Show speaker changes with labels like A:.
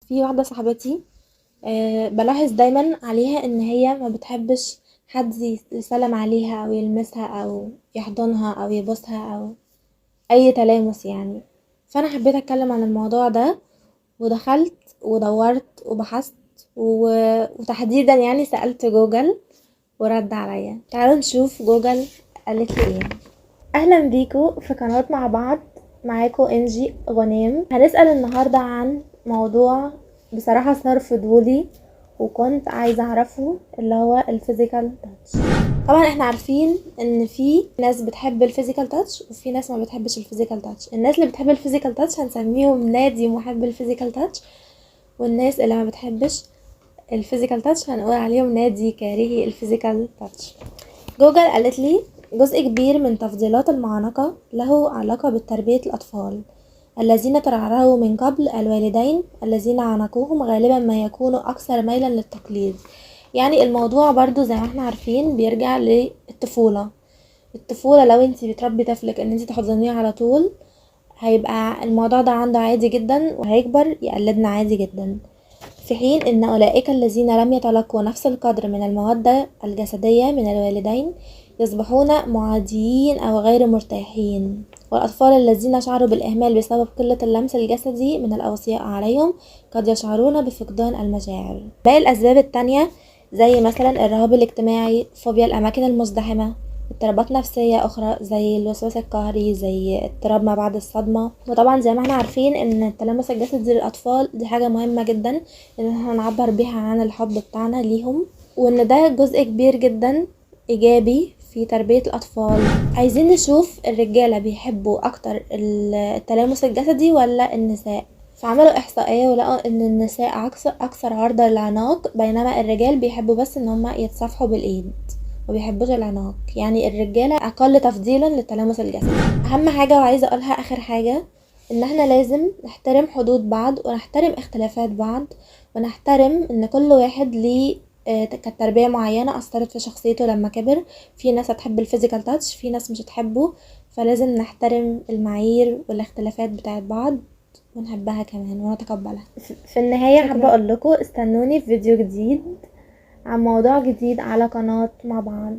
A: في واحدة صاحبتي بلاحظ دايما عليها ان هي ما بتحبش حد يسلم عليها او يلمسها او يحضنها او يبوسها او اي تلامس يعني. فانا حبيت اتكلم عن الموضوع ده ودخلت ودورت وبحثت وتحديدا يعني سألت جوجل ورد عليا. تعالوا نشوف جوجل قالت لي ايه. اهلا بيكو في قناة مع بعض، معاكو انجي غنيم. هنسأل النهاردة عن موضوع بصراحة صار فضولي وكنت عايزة اعرفه، اللي هو الفيزيكال تاتش. طبعا احنا عارفين ان في ناس بتحب الفيزيكال تاتش وفي ناس ما بتحبش الفيزيكال تاتش. الناس اللي بتحب الفيزيكال تاتش هنسميهم نادي محب الفيزيكال تاتش، والناس اللي ما بتحبش الفيزيكال تاتش هنقول عليهم نادي كارهي الفيزيكال تاتش. جوجل قالت لي جزء كبير من تفضيلات المعانقة له علاقة بتربية الأطفال الذين ترعرعوا من قبل الوالدين الذين عانقوهم، غالبا ما يكونوا أكثر ميلا للتقليد. يعني الموضوع برضو زي ما احنا عارفين بيرجع للطفولة. لو انتي بتربي طفلك ان انتي تحضنيه على طول هيبقى الموضوع ده عنده عادي جدا وهيكبر يقلدنا عادي جدا، في حين ان اولئك الذين لم يتلقوا نفس القدر من المودة الجسدية من الوالدين يصبحون معاديين او غير مرتاحين، والاطفال الذين شعروا بالاهمال بسبب قلة اللمس الجسدي من الاوصياء عليهم قد يشعرون بفقدان المشاعر. باقي الاسباب التانية زي مثلا الرهاب الاجتماعي، فوبيا الاماكن المزدحمة، اضطرابات نفسية اخرى زي الوسواس القهري، زي اضطراب ما بعد الصدمة. وطبعا زي ما احنا عارفين ان التلامس الجسدي للاطفال دي حاجة مهمة جدا ان احنا نعبر بيها عن الحب بتاعنا ليهم، وان ده جزء كبير جدا ايجابي في تربية الاطفال. عايزين نشوف الرجالة بيحبوا اكتر التلامس الجسدي ولا النساء. فعملوا احصائية ولقوا ان النساء اكثر عرضة للعناق، بينما الرجال بيحبوا بس ان هما يتصافحوا بالايد وبيحبوش العناق. يعني الرجالة اقل تفضيلا للتلامس الجسدي. اهم حاجة وعايزة اقولها اخر حاجة ان احنا لازم نحترم حدود بعض ونحترم اختلافات بعض، ونحترم ان كل واحد ليه كانت تربية معينة اثرت في شخصيته لما كبر. في ناس هتحب الفيزيكال تاتش، في ناس مش هتحبه، فلازم نحترم المعايير والاختلافات بتاعت بعض ونحبها كمان ونتقبلها. في النهاية حابة اقول لكم استنوني في فيديو جديد عن موضوع جديد على قناة مع بعض.